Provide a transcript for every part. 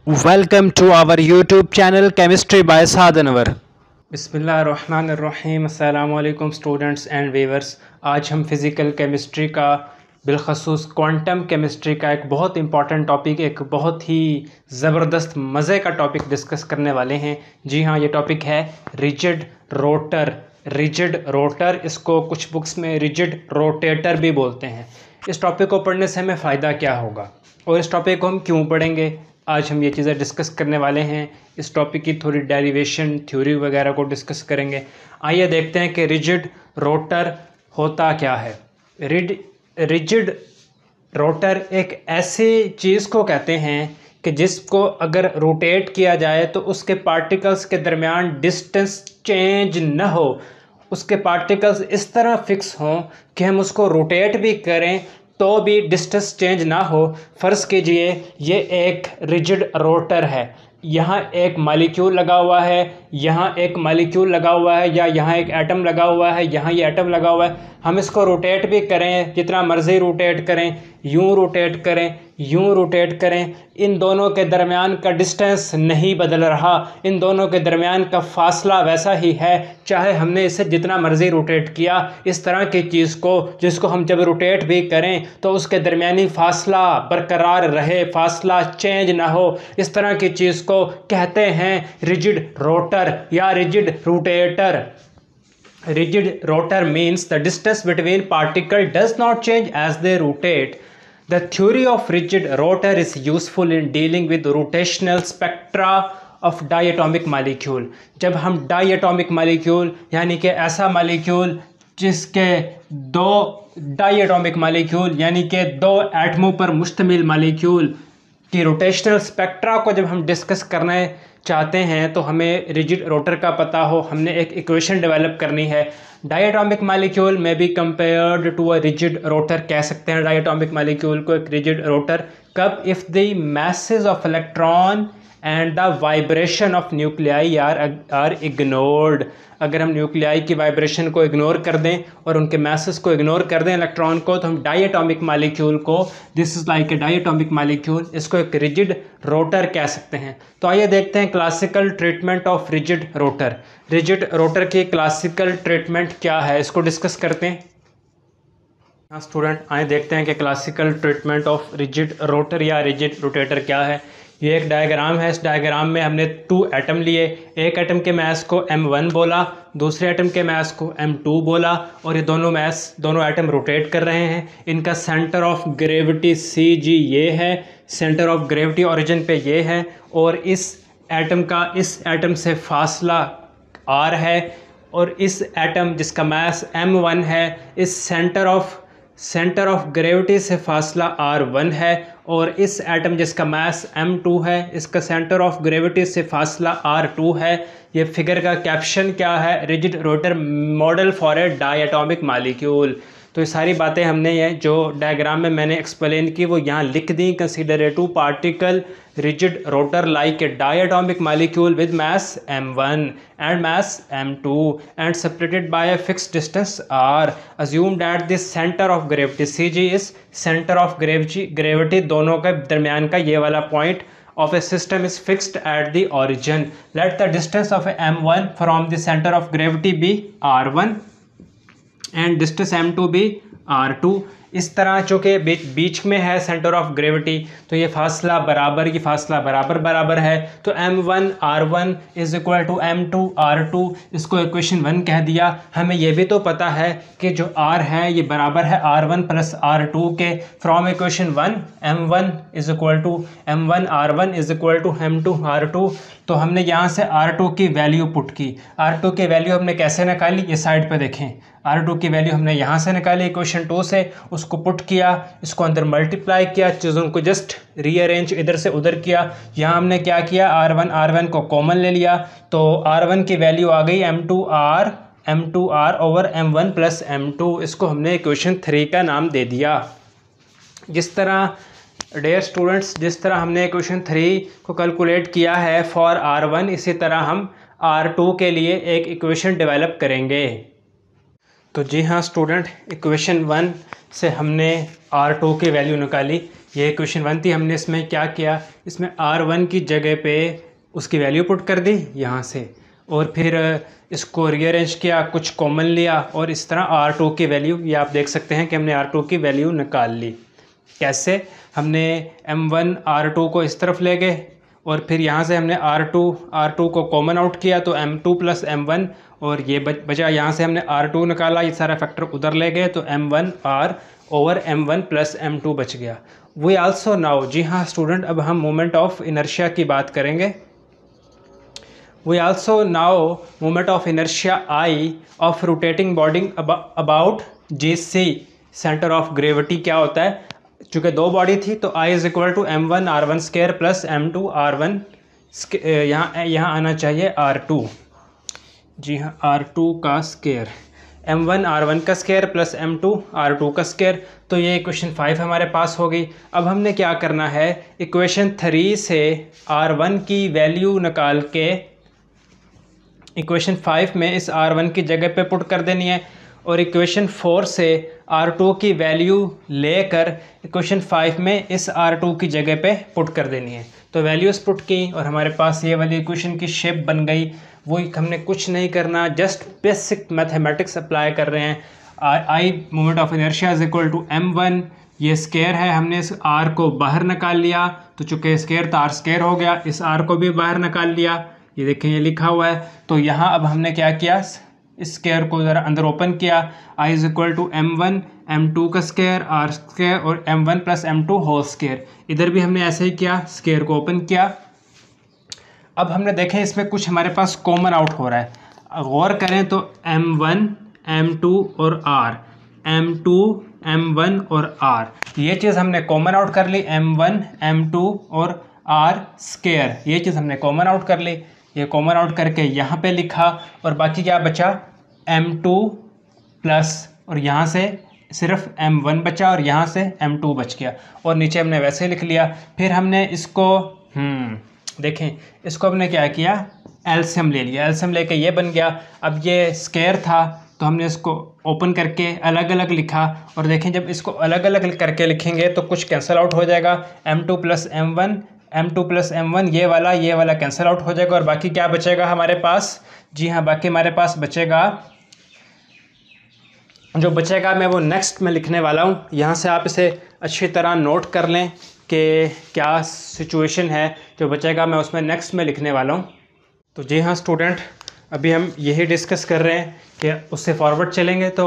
Welcome to our YouTube channel Chemistry by Saad Anwar। बिस्मिल्लाहिर्रहमानिर्रहीम। अस्सलामुअलैकुम students and viewers. आज हम फिज़िकल केमिस्ट्री का बिलखसूस क्वांटम केमिस्ट्री का एक बहुत इंपॉर्टेंट टॉपिक, एक बहुत ही ज़बरदस्त मज़े का टॉपिक डिस्कस करने वाले हैं। जी हाँ, ये टॉपिक है रिजिड रोटर। रिजिड रोटर, इसको कुछ बुक्स में रिजिड रोटेटर भी बोलते हैं। इस टॉपिक को पढ़ने से हमें फ़ायदा क्या होगा और इस टॉपिक को हम क्यों पढ़ेंगे, आज हम ये चीज़ें डिस्कस करने वाले हैं। इस टॉपिक की थोड़ी डेरिवेशन, थ्योरी वगैरह को डिस्कस करेंगे। आइए देखते हैं कि रिजिड रोटर होता क्या है। रिजिड रोटर एक ऐसी चीज़ को कहते हैं कि जिसको अगर रोटेट किया जाए तो उसके पार्टिकल्स के दरमियान डिस्टेंस चेंज न हो, उसके पार्टिकल्स इस तरह फिक्स हों कि हम उसको रोटेट भी करें तो भी डिस्टेंस चेंज ना हो। फ़र्ज़ कीजिए ये एक रिजिड रोटर है, यहाँ एक मॉलिक्यूल लगा हुआ है, यहाँ एक मॉलिक्यूल लगा हुआ है, या यहाँ एक एटम लगा हुआ है, यहाँ ये एटम लगा हुआ है। हम इसको रोटेट भी करें, जितना मर्ज़ी रोटेट करें, यूँ रोटेट करें, यूँ रोटेट करें, इन दोनों के दरमियान का डिस्टेंस नहीं बदल रहा, इन दोनों के दरमियान का फासला वैसा ही है, चाहे हमने इसे जितना मर्ज़ी रोटेट किया। इस तरह की चीज़ को, जिसको हम जब रोटेट भी करें तो उसके दरमियानी फासला बरकरार रहे, फासला चेंज ना हो, इस तरह की चीज़ को कहते हैं रिजिड रोटर या rigid rotator. Rigid rotor means the distance between particles does not change as they rotate. The theory of rigid rotor is useful in dealing with rotational spectra of diatomic molecule. जब हम diatomic molecule यानी कि ऐसा molecule जिसके दो diatomic molecule यानी कि दो एटमों पर मुश्तमिल molecule कि रोटेशनल स्पेक्ट्रा को जब हम डिस्कस करना चाहते हैं तो हमें रिजिड रोटर का पता हो, हमने एक इक्वेशन डेवलप करनी है। डायटोमिक मॉलिक्यूल में be compared to a rigid rotor, कह सकते हैं डायटोमिक मॉलिक्यूल को एक रिजिड रोटर। कब? If the masses of electron and the vibration of nuclei are ignored. अगर हम न्यूक्लियाई की वाइब्रेशन को इग्नोर कर दें और उनके मैसेस को इग्नोर कर दें इलेक्ट्रॉन को, तो हम डायटोमिक मॉलिक्यूल को, this is like a diatomic molecule, इसको एक रिजिड रोटर कह सकते हैं। तो आइए देखते हैं classical treatment of rigid rotor. Rigid rotor की क्लासिकल ट्रीटमेंट क्या है, इसको डिस्कस करते हैं। हाँ स्टूडेंट, आइए देखते हैं कि classical treatment of rigid rotor या रिजिड रोटेटर क्या है। ये एक डायग्राम है। इस डायग्राम में हमने 2 एटम लिए। एक एटम के मास को m1 बोला, दूसरे एटम के मास को m2 बोला, और ये दोनों एटम रोटेट कर रहे हैं। इनका सेंटर ऑफ ग्रेविटी Cg ये है, सेंटर ऑफ ग्रेविटी ओरिजिन पे ये है, और इस एटम से फासला r है, और इस एटम जिसका मास m1 है, इस सेंटर ऑफ ग्रेविटी से फासला r1 है, और इस एटम जिसका मास m2 है, इसका सेंटर ऑफ ग्रेविटी से फासला r2 है। ये फिगर का कैप्शन क्या है? Rigid rotor model for a diatomic molecule. तो ये सारी बातें हमने ये जो डायग्राम में मैंने एक्सप्लेन की वो यहाँ लिख दी। Consider a 2 particle rigid rotor like a diatomic molecule with mass m1 and mass m2 and separated by a fixed distance r. Assume that the center of gravity Cg is center of gravity दोनों के दरमियान का ये वाला point of a system is fixed at the origin. Let the distance of m1 from the center of gravity be r1 and distance m2 be r2। इस तरह चूँकि बीच में है सेंटर ऑफ ग्रेविटी, तो ये फासला बराबर है। तो m1 r1 is equal to m2 r2, इसको इक्वेशन 1 कह दिया। हमें ये भी तो पता है कि जो r है ये बराबर है r1 प्लस r2 के। From equation 1 m1 is equal to m1 r1 is equal to m2 r2। तो हमने यहाँ से r2 की वैल्यू पुट की। r2 की वैल्यू हमने कैसे निकाली, ये साइड पे देखें। r2 की वैल्यू हमने यहाँ से निकाली इक्वेशन 2 से, उसको पुट किया, इसको अंदर मल्टीप्लाई किया, चीज़ों को जस्ट रीअरेंज इधर से उधर किया। यहाँ हमने क्या किया, r1 को कॉमन ले लिया, तो r1 की वैल्यू आ गई m2r over m1 plus m2। इसको हमने इक्वेशन 3 का नाम दे दिया। जिस तरह डियर स्टूडेंट्स, जिस तरह हमने इक्वेशन 3 को कैलकुलेट किया है फॉर r1, इसी तरह हम r2 के लिए एक इक्वेशन डेवलप करेंगे। तो जी हाँ स्टूडेंट, इक्वेशन 1 से हमने R2 की वैल्यू निकाली। ये इक्वेशन 1 थी। हमने इसमें क्या किया, इसमें R1 की जगह पे उसकी वैल्यू पुट कर दी यहाँ से, और फिर इसको रीअरेंज किया, कुछ कॉमन लिया, और इस तरह R2 की वैल्यू, ये आप देख सकते हैं कि हमने R2 की वैल्यू निकाल ली। कैसे, हमने M1 R2 को इस तरफ ले गए, और फिर यहाँ से हमने R2 को कॉमन आउट किया तो M2 प्लस M1, और ये बचा, यहाँ से हमने R2 निकाला, ये सारा फैक्टर उधर ले गए तो M1 R over M1 plus M2 बच गया। वी आल्सो नाउ, जी हाँ स्टूडेंट, अब हम मोमेंट ऑफ इनर्शिया की बात करेंगे। We also now moment of inertia I of rotating body about GC centre of gravity क्या होता है। चूँकि दो बॉडी थी तो I is equal to M1 R1 square plus M2 R1, यहाँ आना चाहिए R2, जी हाँ R2 का स्क्वायर, M1 R1 का स्क्वायर प्लस M2 R2 का स्क्वायर। तो ये इक्वेशन 5 हमारे पास हो गई। अब हमने क्या करना है, इक्वेशन 3 से R1 की वैल्यू निकाल के इक्वेशन 5 में इस R1 की जगह पे पुट कर देनी है, और इक्वेशन 4 से R2 की वैल्यू लेकर इक्वेशन 5 में इस R2 की जगह पे पुट कर देनी है। तो वैल्यूज़ पुट की और हमारे पास ये वाली इक्वेशन की शेप बन गई। वही हमने कुछ नहीं करना, जस्ट बेसिक मैथमेटिक्स अप्लाई कर रहे हैं। I moment of inertia is equal to M1, ये स्क्वायर है, हमने इस R को बाहर निकाल लिया, तो चूँकि स्क्वायर था R स्क्वायर हो गया, इस R को भी बाहर निकाल लिया, ये देखें ये लिखा हुआ है। तो यहाँ अब हमने क्या किया, इस स्क्वायर को ज़रा अंदर ओपन किया, I is equal to M1 M2 का स्क्वायर R स्क्वायर और M1 plus M2 whole square. इधर भी हमने ऐसे ही किया, स्क्वायर को ओपन किया। अब हमने देखें इसमें कुछ हमारे पास कॉमन आउट हो रहा है, गौर करें तो M1 M2 और R, M2 M1 और R, ये चीज़ हमने कॉमन आउट कर ली, M1 M2 और R स्क्वायर, ये चीज़ हमने कॉमन आउट कर ली। ये कॉमन आउट करके यहाँ पे लिखा, और बाकी क्या बचा, M2 प्लस, और यहाँ से सिर्फ M1 बचा और यहाँ से M2 बच गया, और नीचे हमने वैसे लिख लिया। फिर हमने इसको देखें, इसको हमने क्या किया, एलसीएम ले लिया, एलसीएम लेके ये बन गया। अब ये स्क्वायर था तो हमने इसको ओपन करके अलग अलग लिखा, और देखें जब इसको अलग अलग करके लिखेंगे तो कुछ कैंसिल आउट हो जाएगा, M2 प्लस M1 ये वाला कैंसिल आउट हो जाएगा, और बाकी क्या बचेगा हमारे पास, जी हाँ बाकी हमारे पास बचेगा, जो बचेगा मैं वो नेक्स्ट में लिखने वाला हूँ। यहाँ से आप इसे अच्छी तरह नोट कर लें कि क्या सिचुएशन है, जो बचेगा मैं उसमें नेक्स्ट में लिखने वाला हूँ। तो जी हाँ स्टूडेंट, अभी हम यही डिस्कस कर रहे हैं कि उससे फॉरवर्ड चलेंगे तो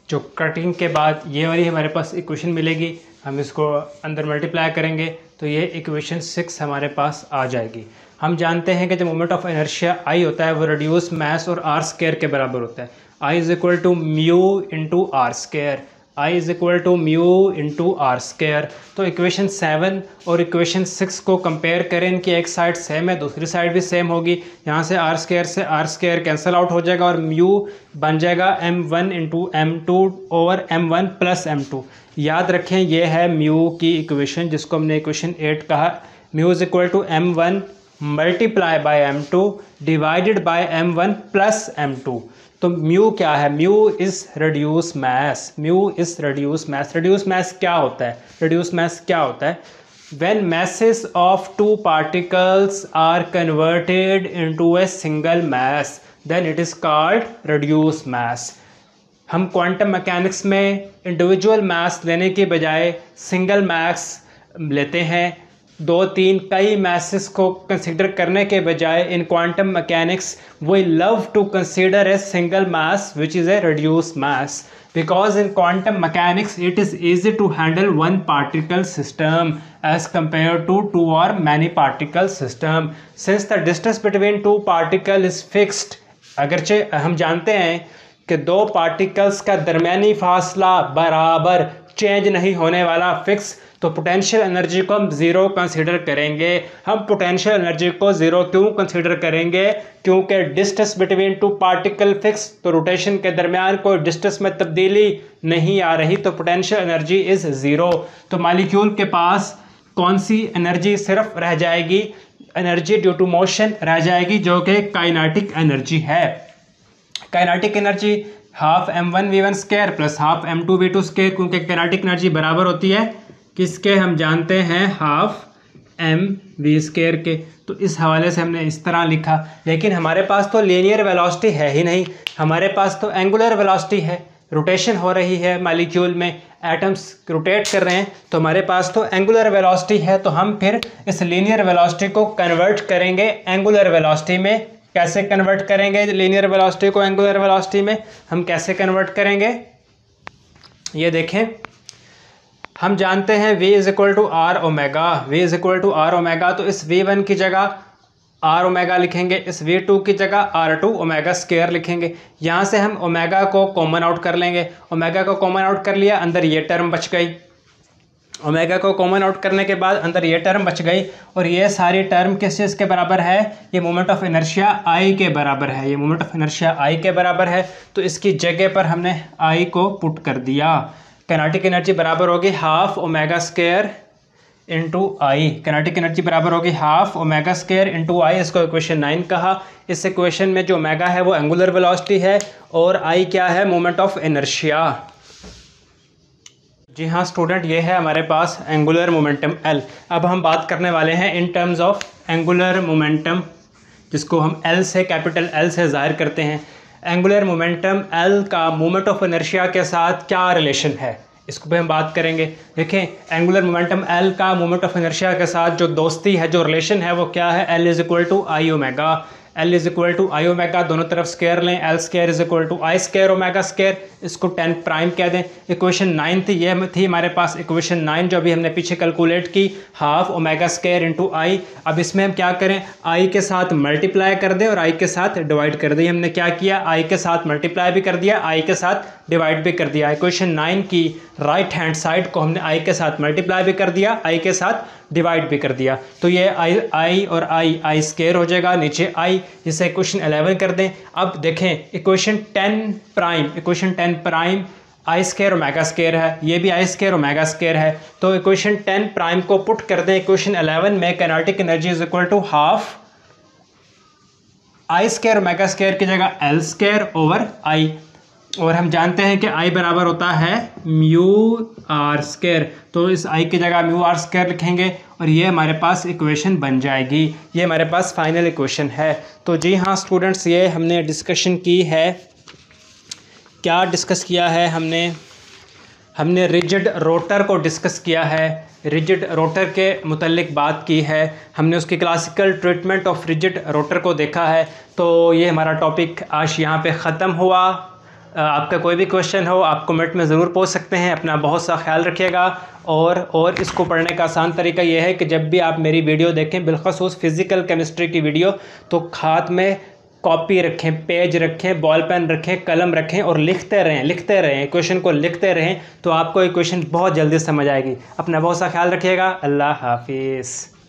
जो कटिंग के बाद ये वाली हमारे पास इक्वेशन मिलेगी, हम इसको अंदर मल्टीप्लाई करेंगे तो ये इक्वेशन 6 हमारे पास आ जाएगी। हम जानते हैं कि जो मोमेंट ऑफ इनर्शिया I होता है वो रिड्यूस मास और R स्क्वायर के बराबर होता है। I is equal to mu into r square, I is equal to mu into r square. तो इक्वेशन 7 और इक्वेशन 6 को कंपेयर करें, इनकी एक साइड सेम है दूसरी साइड भी सेम होगी। यहाँ से आर स्क्वायर कैंसिल आउट हो जाएगा और म्यू बन जाएगा M1 into M2 over M1 plus M2। याद रखें ये है म्यू की इक्वेशन, जिसको हमने इक्वेशन 8 कहा। Mu is equal to M1 multiply by M2 divided by M1 plus M2। तो म्यू क्या है, mu is reduce mass, mu is reduce mass. Reduce mass क्या होता है, रिड्यूस मास क्या होता है, when masses of two particles are converted into a single mass then it is called reduced mass। हम क्वांटम मैकेनिक्स में individual मास लेने के बजाय सिंगल मास लेते हैं। 2-3 कई masses को कंसिडर करने के बजाय इन quantum mechanics we love to consider a single mass which is a reduced mass, because in quantum mechanics it is easy to handle one particle system as compared to two or many particle system, since the distance between two particle is fixed। अगरचे हम जानते हैं कि दो particles का दरमियानी फासला बराबर change नहीं होने वाला, फिक्स, तो पोटेंशियल एनर्जी को हम ज़ीरो कंसीडर करेंगे। हम पोटेंशियल एनर्जी को ज़ीरो क्यों कंसीडर करेंगे, क्योंकि distance between two particle fix, तो रोटेशन के दरमियान कोई डिस्टेंस में तब्दीली नहीं आ रही, तो पोटेंशियल एनर्जी इज़ ज़ीरो। तो मॉलिक्यूल के पास कौन सी एनर्जी सिर्फ रह जाएगी, एनर्जी ड्यू टू मोशन रह जाएगी, जो कि काइनेटिक एनर्जी है। Kinetic energy half m1v1 square plus half m2v2 square, क्योंकि काइनेटिक एनर्जी बराबर होती है किसके, हम जानते हैं हाफ mv स्क्वायर के। तो इस हवाले से हमने इस तरह लिखा, लेकिन हमारे पास तो लीनियर वेलोसिटी है ही नहीं, हमारे पास तो एंगुलर वेलोसिटी है, रोटेशन हो रही है मॉलिक्यूल में, एटम्स रोटेट कर रहे हैं, तो हमारे पास तो एंगुलर वेलोसिटी है। तो हम फिर इस लीनियर वेलोसिटी को कन्वर्ट करेंगे एंगुलर वेलोसिटी में। कैसे कन्वर्ट करेंगे लीनियर वेलोसिटी को एंगुलर वेलोसिटी में, हम कैसे कन्वर्ट करेंगे ये देखें। हम जानते हैं v is equal to r omega, v is equal to r omega, तो इस v1 की जगह आर ओमेगा लिखेंगे, इस v2 की जगह r2 ओमेगा स्क्वायर लिखेंगे। यहाँ से हम ओमेगा को कॉमन आउट कर लेंगे, ओमेगा को कॉमन आउट कर लिया, अंदर ये टर्म बच गई। ओमेगा को कॉमन आउट करने के बाद अंदर ये टर्म बच गई, और ये सारी टर्म किस चीज़ के बराबर है, ये मोमेंट ऑफ इनर्शिया I के बराबर है, ये मोमेंट ऑफ इनर्शिया I के बराबर है। तो इसकी जगह पर हमने I को पुट कर दिया। काइनेटिक एनर्जी बराबर होगी हाफ ओमेगा स्क्वायर इंटू आई, काइनेटिक एनर्जी बराबर होगी हाफ ओमेगा स्क्वायर इंटू आई, इसको इक्वेशन 9 कहा। इस इक्वेशन में जो ओमेगा है वो एंगुलर वेलोसिटी है और आई क्या है, मोमेंट ऑफ इनर्शिया। जी हाँ स्टूडेंट, ये है हमारे पास एंगुलर मोमेंटम L। अब हम बात करने वाले हैं in terms of angular momentum, जिसको हम L से, कैपिटल L से ज़ाहिर करते हैं। एंगुलर मोमेंटम L का मोमेंट ऑफ इनर्शिया के साथ क्या रिलेशन है, इसको भी हम बात करेंगे। देखें, एंगुलर मोमेंटम L का मोमेंट ऑफ इनर्शिया के साथ जो दोस्ती है, जो रिलेशन है, वो क्या है, L is equal to I omega. L is equal to I omega, दोनों तरफ स्क्वायर लें, L square is equal to I square omega square, इसको 10 प्राइम कह दें। इक्वेशन 9 थी, ये थी हमारे पास इक्वेशन 9 जो अभी हमने पीछे कैलकुलेट की, हाफ ओमेगा स्क्वायर इंटू आई। अब इसमें हम क्या करें, आई के साथ मल्टीप्लाई कर दें और आई के साथ डिवाइड कर दें। हमने क्या किया, आई के साथ मल्टीप्लाई भी कर दिया, आई के साथ डिवाइड भी कर दिया। इक्वेशन 9 की राइट हैंड साइड को हमने आई के साथ मल्टीप्लाई भी कर दिया, आई के साथ डिवाइड भी कर दिया। तो ये आई और आई स्क्वायर हो जाएगा, नीचे आई, इसे इक्वेशन 11 कर दें। अब देखें इक्वेशन 10 प्राइम आई स्क्वायर ओमेगा स्क्वायर है, ये भी आई स्क्वायर ओमेगा स्क्वायर है। तो इक्वेशन 10 प्राइम को पुट कर दें इक्वेशन 11 में, kinetic energy is equal to half I square omega square की जगह एल स्क्वायर ओवर आई, और हम जानते हैं कि आई बराबर होता है म्यू आर स्क्वायर। तो इस आई की जगह म्यू आर स्क्वायर लिखेंगे और ये हमारे पास इक्वेशन बन जाएगी। ये हमारे पास फाइनल इक्वेशन है। तो जी हाँ स्टूडेंट्स, ये हमने डिस्कशन की है। क्या डिस्कस किया है हमने रिजिड रोटर को डिस्कस किया है, रिजिड रोटर के मुतल्लिक बात की है, हमने उसकी classical treatment of rigid rotor को देखा है। तो ये हमारा टॉपिक आज यहाँ पे ख़त्म हुआ। आपका कोई भी क्वेश्चन हो आप कमेंट में ज़रूर पूछ सकते हैं। अपना बहुत सा ख्याल रखिएगा। और इसको पढ़ने का आसान तरीका यह है कि जब भी आप मेरी वीडियो देखें, बिलखसूस फ़िज़िकल केमिस्ट्री की वीडियो, तो हाथ में कॉपी रखें, पेज रखें, बॉल पेन रखें, कलम रखें और लिखते रहें, क्वेश्चन को लिखते रहें, तो आपको ये क्वेश्चन बहुत जल्दी समझ आएगी। अपना बहुत सा ख्याल रखिएगा। अल्लाह हाफिज़।